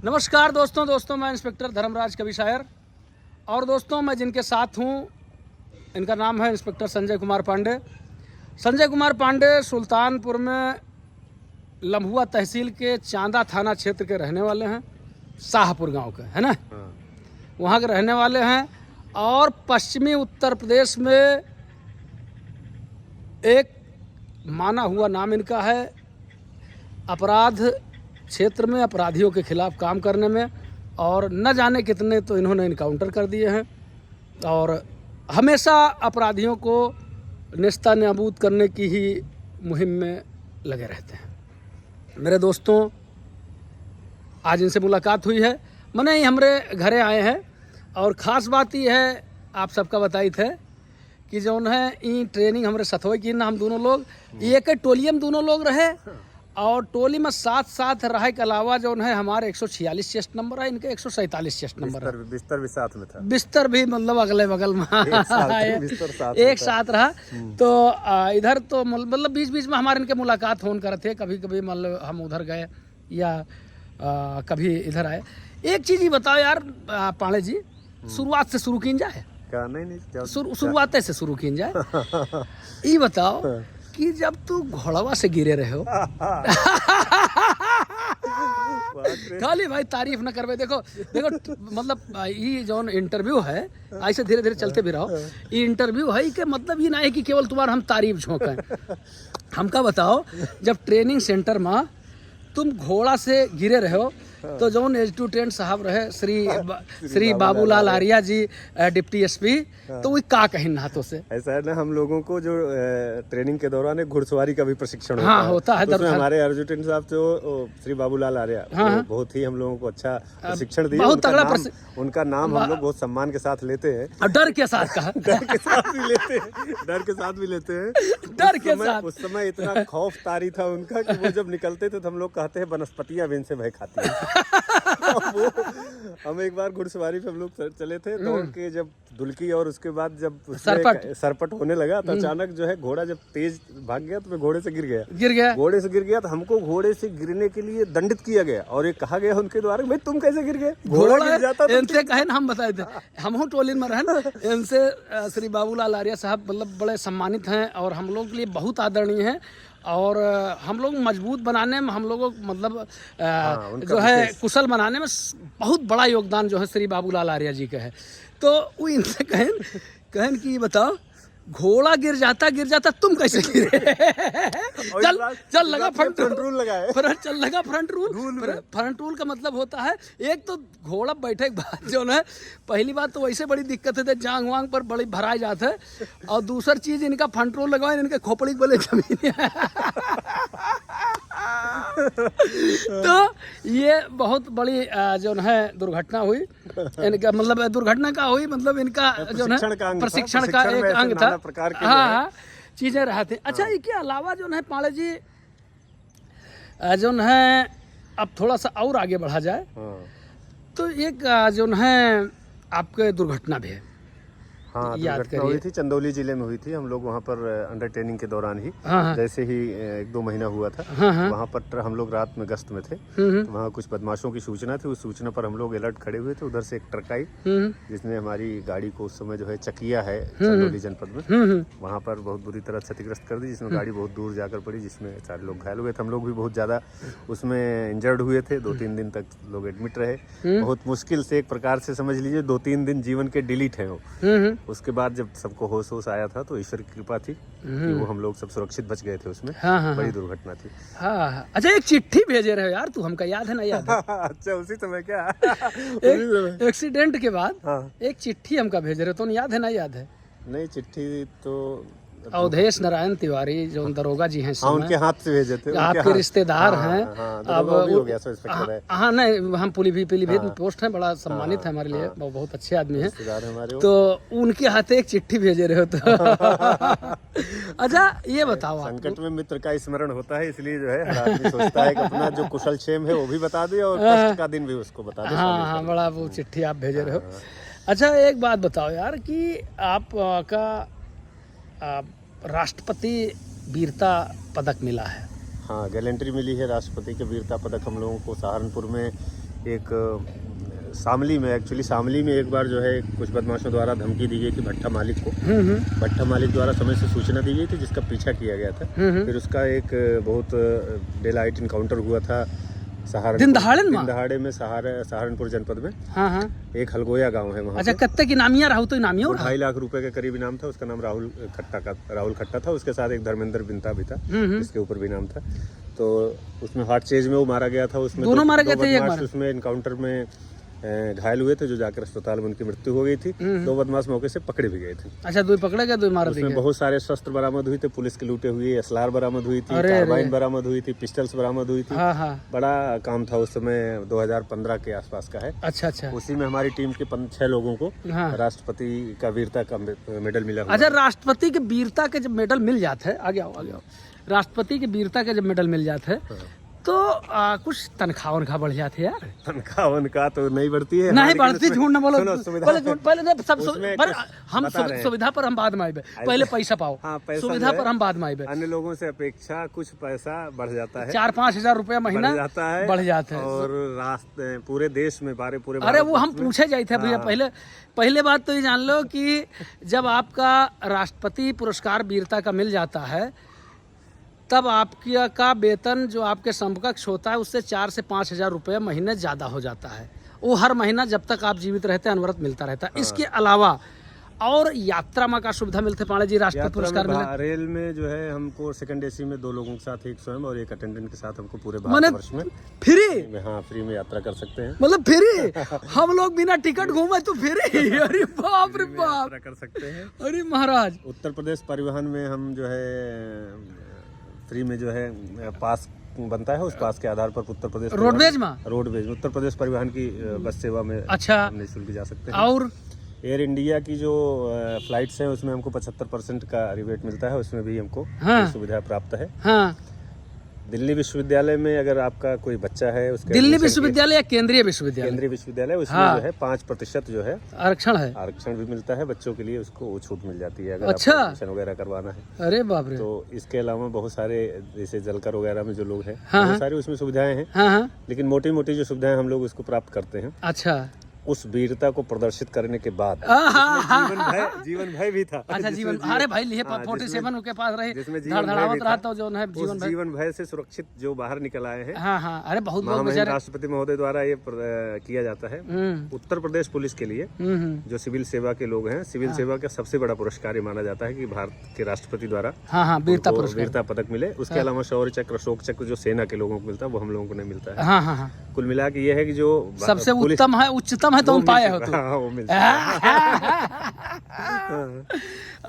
नमस्कार दोस्तों मैं इंस्पेक्टर धर्मराज कवि शायर और दोस्तों मैं जिनके साथ हूँ इनका नाम है इंस्पेक्टर संजय कुमार पांडे। संजय कुमार पांडे सुल्तानपुर में लम्हुआ तहसील के चांदा थाना क्षेत्र के रहने वाले हैं, शाहपुर गांव के, है ना, वहाँ के रहने वाले हैं। और पश्चिमी उत्तर प्रदेश में एक माना हुआ नाम इनका है अपराध क्षेत्र में अपराधियों के खिलाफ काम करने में, और न जाने कितने तो इन्होंने इनकाउंटर कर दिए हैं और हमेशा अपराधियों को नेस्ता नाबूद करने की ही मुहिम में लगे रहते हैं। मेरे दोस्तों, आज इनसे मुलाकात हुई है, मैंने ही हमारे घरे आए हैं और ख़ास बात ये है, आप सबका बताई थे कि जो है ई ट्रेनिंग हमारे सथोई की ना, हम दोनों लोग एक टोलियम दोनों लोग रहे और टोली में साथ साथ रहे के अलावा जो है हमारे 146 चेस्ट नंबर है, इनके 147 चेस्ट नंबर है। बिस्तर भी साथ में था, बिस्तर भी मतलब अगले बगल में एक साथ रहा। तो इधर तो मतलब बीच बीच में हमारे इनके मुलाकात होन करते थे, कभी कभी मतलब हम उधर गए या कभी इधर आए। एक चीज़ ही बताओ यार पांडे जी, शुरुआत से शुरू की जाए? नहीं, शुरुआत से शुरू की जाए। ये बताओ कि जब तू घोड़वा से गिरे रहे हो खाली भाई तारीफ न करवे, देखो मतलब ये जो इंटरव्यू है, ऐसे धीरे धीरे चलते भी रहो, ये इंटरव्यू है कि मतलब ये ना है कि केवल तुम्हारा हम तारीफ झोंकें। हमका बताओ, जब ट्रेनिंग सेंटर में तुम घोड़ा से गिरे रहे हो तो जौन एजुटेंट साहब रहे श्री बाबूलाल आर्या जी डिप्टी एसपी, तो वही का कहीं हाथों से ऐसा है ना, हम लोगों को जो ट्रेनिंग के दौरान एक घुड़सवारी का भी प्रशिक्षण होता है। तो उसमें हमारे एजुटेंट साहब जो श्री बाबूलाल आर्या, बहुत ही हम लोगों को अच्छा प्रशिक्षण दिया। बहुत तगड़ा उनका नाम हम लोग बहुत सम्मान के साथ लेते हैं और डर के साथ कहा डर के साथ भी लेते हैं डर के साथ। उस समय इतना खौफ तारी था उनका कि वो जब निकलते थे तो हम लोग कहते हैं वनस्पतियां भी इनसे भय खाती है। वो हम एक बार घुड़सवारी पे हम लोग चले थे, दौड़ के जब दुलकी और उसके बाद जब सरपट होने लगा तो अचानक जो है घोड़ा जब तेज भाग गया तो मैं घोड़े से गिर गया तो हमको घोड़े से गिरने के लिए दंडित किया गया और ये कहा गया उनके द्वारा, भाई तुम कैसे गिर गए? घोड़ा गिर जाता तो इनसे कहे ना, हम बताए थे, हम टोली में रहे ना, इनसे श्री बाबूलाल आर्या साहब मतलब बड़े सम्मानित हैं और हम लोग के लिए बहुत आदरणीय हैं और हम लोग मजबूत बनाने में, हम लोगों को मतलब जो है कुशल बनाने में बहुत बड़ा योगदान जो है श्री बाबूलाल आर्या जी का है। तो वो इनसे कहें कि बताओ, घोड़ा गिर जाता तुम कैसे गिरे? चल लगा फ्रंट रूल लगाए, चल लगा फ्रंट रूल का मतलब होता है, एक तो घोड़ा बैठे के बाद जो है पहली बात तो वैसे बड़ी दिक्कत है, जांग वांग पर बड़ी भराई जाता है, और दूसरी चीज इनका फ्रंट रूल लगवाए, इनके खोपड़ी बोले जमीन तो ये बहुत बड़ी जो है दुर्घटना हुई इनका, मतलब दुर्घटना का हुई, मतलब इनका जो है प्रशिक्षण का एक अंग था। हाँ, चीजें रहते। अच्छा, इसके अलावा जो है पांडे जी जो है अब थोड़ा सा और आगे बढ़ा जाए तो एक जो है आपके दुर्घटना भी है। हाँ, दुर्घटना हुई थी, चंदौली जिले में हुई थी। हम लोग वहाँ पर अंडर ट्रेनिंग के दौरान ही जैसे ही 1-2 महीना हुआ था, वहाँ पर हम लोग रात में गश्त में थे, तो वहाँ कुछ बदमाशों की सूचना थी। उस सूचना पर हम लोग अलर्ट खड़े हुए थे। उधर से एक ट्रक आई जिसने हमारी गाड़ी को उस समय जो है चकिया है चंदौली जनपद में, वहाँ पर बहुत बुरी तरह क्षतिग्रस्त कर दी, जिसमें गाड़ी बहुत दूर जाकर पड़ी, जिसमें 4 लोग घायल हुए थे। हम लोग भी बहुत ज़्यादा उसमें इंजर्ड हुए थे। 2-3 दिन तक लोग एडमिट रहे। बहुत मुश्किल से, एक प्रकार से समझ लीजिए 2-3 दिन जीवन के डिलीट है वो। उसके बाद जब सबको होश आया था तो ईश्वर की कृपा थी कि वो हम लोग सब सुरक्षित बच गए थे उसमें। बड़ी दुर्घटना थी। अच्छा, एक चिट्ठी भेजे रहे हो यार तू, हमका याद है ना? याद है? अच्छा, उसी समय क्या एक्सीडेंट के बाद एक चिट्ठी हमका भेजे रहे, तो याद है ना? याद है? नहीं, चिट्ठी तो अवधेश नारायण तिवारी जो दरोगा जी हैं, उनके हाथ से भेजे थे, आपके रिश्तेदार हैं। अब हो गया हाँ, नहीं, हम पीलीभीत में पोस्ट हैं, बड़ा सम्मानित है हमारे लिए, बहुत अच्छे आदमी हैं, तो उनके हाथे एक चिट्ठी भेजे रहे हो तो अच्छा, ये बताओ, संकट में मित्र का स्मरण होता है, इसलिए जो है हर आदमी सोचता है कि अपना जो कुशल क्षेम है वो भी बता दे और कष्ट का दिन भी उसको बता दे। हाँ, बड़ा वो चिट्ठी आप भेजे रहे हो। अच्छा, एक बात बताओ यार कि आपका राष्ट्रपति वीरता पदक मिला है। हाँ, गैलेंट्री मिली है, राष्ट्रपति के वीरता पदक हम लोगों को सहारनपुर में एक शामली में, एक्चुअली शामली में एक बार जो है कुछ बदमाशों द्वारा धमकी दी गई थी भट्टा मालिक को। भट्टा मालिक द्वारा समय से सूचना दी गई थी जिसका पीछा किया गया था। फिर उसका एक बहुत डे लाइट इनकाउंटर हुआ था दिन दहाड़े में सहारनपुर जनपद में। हाँ। एक हलगोया गांव है वहाँ। अच्छा, कत्ते की नामिया राहु तो नामिया 2.5 लाख रुपए के करीब इनाम था। उसका नाम राहुल खट्टा था। उसके साथ एक धर्मेंद्र बिंता भी था, इसके ऊपर भी नाम था। तो उसमें हार्ट चेज में वो मारा गया था। उसमें दोनों मारे गए थे एक बार। उसमें इनकाउंटर में घायल हुए थे, जो जाकर अस्पताल में उनकी मृत्यु हो गई थी। 2 बदमाश मौके से पकड़े भी गए थे। अच्छा, 2 पकड़े गए, 2 मारे गए। उसमें बहुत सारे शस्त्र बरामद हुए थे, पुलिस के लूटे हुए असलार बरामद हुई थी, कार्बाइन बरामद हुई थी, पिस्टल्स बरामद हुई थी। बड़ा काम था उस समय, 2015 के आसपास का है। अच्छा। उसी में हमारी टीम के 5-6 लोगों को राष्ट्रपति का वीरता का मेडल मिला। अच्छा, राष्ट्रपति के वीरता के जब मेडल मिल जाते हैं, आगे आओ। राष्ट्रपति के वीरता के जब मेडल मिल जाते हैं तो कुछ तनख्वाह बढ़ जाती है यार। तनख्वाह तो नहीं बढ़ती है, नहीं बढ़ती। झूठ न बोलो। पहले सब हम सुविधा पर हम बाद में आए, पहले पैसा पाओ। सुविधा पर हम बाद में आए। अन्य लोगों से अपेक्षा कुछ पैसा बढ़ जाता है। 4-5 हजार रुपया महीना बढ़ जाता है। और रास्ते पूरे देश में पूरे अरे वो हम पूछे जाए थे भैया। पहले बात तो ये जान लो कि जब आपका राष्ट्रपति पुरस्कार वीरता का मिल जाता है तब आपका वेतन जो आपके समकक्ष होता है उससे 4 से 5 हजार रुपये महीने ज़्यादा हो जाता है। वो हर महीना जब तक आप जीवित रहते हैं अनवरत मिलता रहता है। इसके अलावा और यात्रा में का सुविधा मिलते पांडे जी राष्ट्रपति पुरस्कार मिले। रेल में जो है हमको सेकंड एसी में 2 लोगों के साथ, एक स्वयं और एक अटेंडेंट के साथ हमको पूरे भारतवर्ष में फ्री। हाँ, फ्री में यात्रा कर सकते हैं। मतलब फ्री। हम लोग बिना टिकट घूमे तो फ्री। अरे बाप रे बाप, यात्रा कर सकते हैं। अरे महाराज, उत्तर प्रदेश परिवहन में हम जो है फ्री में जो है पास बनता है, उस पास के आधार पर उत्तर प्रदेश रोडवेज में उत्तर प्रदेश परिवहन की बस सेवा में अच्छा निःशुल्क जा सकते हैं। और एयर इंडिया की जो फ्लाइट्स हैं उसमें हमको 75% का रिबेट मिलता है, उसमें भी हमको सुविधा प्राप्त है। हाँ। दिल्ली विश्वविद्यालय में अगर आपका कोई बच्चा है, उसके दिल्ली विश्वविद्यालय या केंद्रीय विश्वविद्यालय उसमें जो है 5% जो है आरक्षण भी मिलता है बच्चों के लिए, उसको वो छूट मिल जाती है अगर अच्छा एडमिशन वगैरह करवाना है। अरे बाप रे। तो इसके अलावा बहुत सारे जैसे जलकर वगैरह में जो लोग हैं बहुत सारी उसमें सुविधाएं हैं। लेकिन मोटी मोटी जो सुविधाएं हम लोग उसको प्राप्त करते हैं। अच्छा, उस वीरता को प्रदर्शित करने के बाद जीवन भय भी था। अच्छा, जीवन। अरे भाई लिए 47 के पास रहे, धड़धड़ावत रहा तो जो है जीवन भय से सुरक्षित जो बाहर निकल आए हैं। हाँ। अरे बहुत राष्ट्रपति महोदय द्वारा ये किया जाता है। उत्तर प्रदेश पुलिस के लिए जो सिविल सेवा के लोग हैं, सिविल सेवा का सबसे बड़ा पुरस्कार ये माना जाता है कि भारत के राष्ट्रपति द्वारा वीरता पदक मिले। उसके अलावा शौर्य चक्र, अशोक चक्र जो सेना के लोगों को मिलता है वो हम लोगों को नहीं मिलता है। कुल मिला के ये है कि जो सबसे उत्तम है, उच्चतम है तो हम पाए हो तो। वो मिलता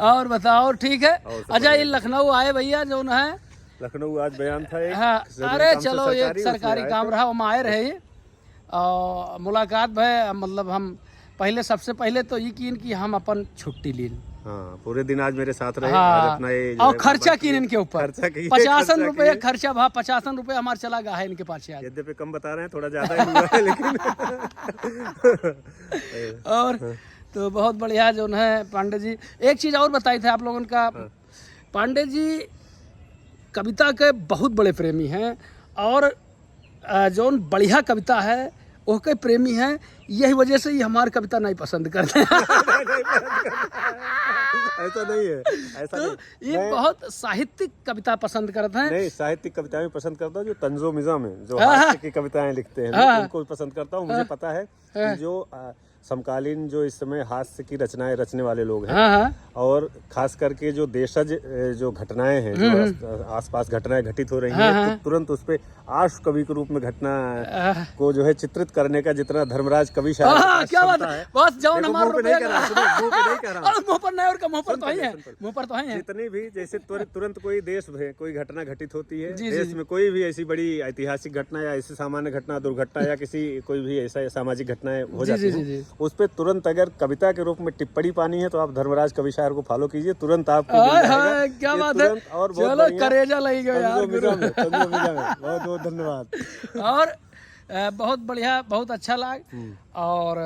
और बताओ, ठीक है। अच्छा, ये लखनऊ आए भैया जो है, लखनऊ आज बयान था एक। हाँ, अरे चलो एक सरकारी काम रहा, वो आए रहे और मुलाकात भय। मतलब हम सबसे पहले तो ये कि हम अपन छुट्टी ली। हाँ, पूरे दिन आज मेरे साथ रहे। हाँ, अपना और खर्चा की इनके ऊपर 50 रुपये खर्चा। 50 रुपये हमारे चला गया है इनके पास। यद्यपि कम बता रहे हैं, थोड़ा ज्यादा ही हुआ है लेकिन और तो बहुत बढ़िया जो है पांडे जी। एक चीज और बताई थे आप लोगों का, पांडे जी कविता के बहुत बड़े प्रेमी हैं और जो बढ़िया कविता है वो के प्रेमी हैं। यही वजह से ही हमारी कविता नहीं पसंद करते हैं। ऐसा नहीं है, ऐसा तो नहीं। ये बहुत साहित्यिक कविता पसंद करते हैं। नहीं, साहित्यिक कविताएं पसंद करता हूँ। जो तंजो मिज़ा में जो हास्य की कविताएं लिखते हैं उनको पसंद करता हूँ। मुझे पता है कि जो समकालीन जो इस समय हास्य की रचनाएं रचने वाले लोग हैं और खास करके जो देशज जो घटनाएं हैं, जो आसपास घटनाएं घटित हो रही हैं, तो तुरंत उस पे आशु कवि के रूप में घटना को जो है चित्रित करने का जितना धर्मराज कवि शायद क्या बात है। बस जाओ ना, मुंह पे नहीं कह रहा, मुंह पर नहीं, और का मुंह पर तो है। जितनी भी जैसे तुरंत कोई देश में कोई घटना घटित होती है, देश में कोई भी ऐसी बड़ी ऐतिहासिक घटना या ऐसी सामान्य घटना, दुर्घटना या किसी कोई भी ऐसा सामाजिक घटनाएं हो जाती है, उस पे तुरंत अगर कविता के रूप में टिप्पणी पानी है तो आप धर्मराज कवि शायर को फॉलो कीजिए, तुरंत आपको क्या बात है। और चलो करेजा लगी गया यार, बहुत बहुत धन्यवाद। और बहुत बढ़िया, बहुत अच्छा लगा। और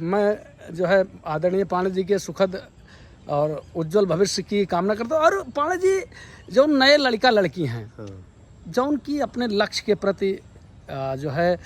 मैं जो है आदरणीय पांडे जी के सुखद और उज्जवल भविष्य की कामना करता हूँ। और पांडे जी जो नए लड़का लड़की हैं, जो उनकी अपने लक्ष्य के प्रति जो है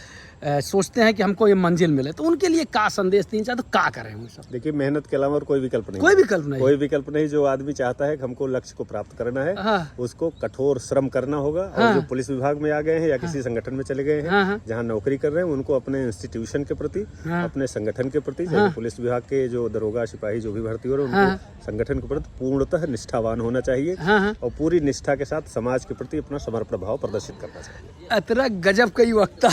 सोचते हैं कि हमको ये मंजिल मिले, तो उनके लिए क्या संदेश देना चाहते, तो क्या करें हम सब? देखिए, मेहनत के अलावा और कोई विकल्प नहीं, कोई विकल्प नहीं, कोई विकल्प नहीं। जो आदमी चाहता है कि हमको लक्ष्य को प्राप्त करना है, उसको कठोर श्रम करना होगा। और जो पुलिस विभाग में आ गए हैं या किसी संगठन में चले गए हैं, जहाँ नौकरी कर रहे हैं, उनको अपने इंस्टीट्यूशन के प्रति, अपने संगठन के प्रति, जैसे पुलिस विभाग के जो दरोगा सिपाही जो भी भर्ती हो रहे हैं, उनको संगठन के प्रति पूर्णतः निष्ठावान होना चाहिए और पूरी निष्ठा के साथ समाज के प्रति अपना समर्पण भाव प्रदर्शित करना चाहिए। इतना गजब कई वक्ता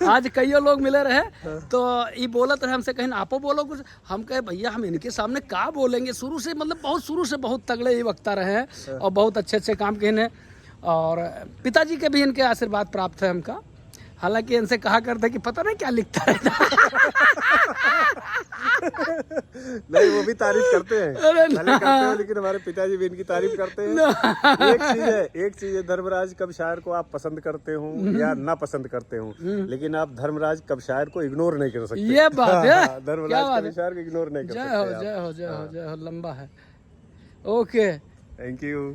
आज कई लोग मिले रहे तो ये बोलत रहे हमसे, कहीं आपो बोलो कुछ। हम कहे भैया हम इनके सामने क्या बोलेंगे, शुरू से मतलब शुरू से बहुत तगड़े ये वक्ता रहे हैं और बहुत अच्छे काम किए हैं। और पिताजी के भी इनके आशीर्वाद प्राप्त है हमका। हालांकि इनसे कहा करते कि पता नहीं क्या लिखता है नहीं, वो भी तारीफ करते हैं, करते हैं, लेकिन हमारे पिताजी भी इनकी तारीफ करते हैं। एक चीज है धर्मराज कब शायर को आप पसंद करते हो या ना पसंद करते हो, लेकिन आप धर्मराज कब शायर को इग्नोर नहीं कर सकते। ये बात है, धर्मराज कब शायर को इग्नोर नहीं कर सकते। जय हो, लंबा है। Okay, thank you.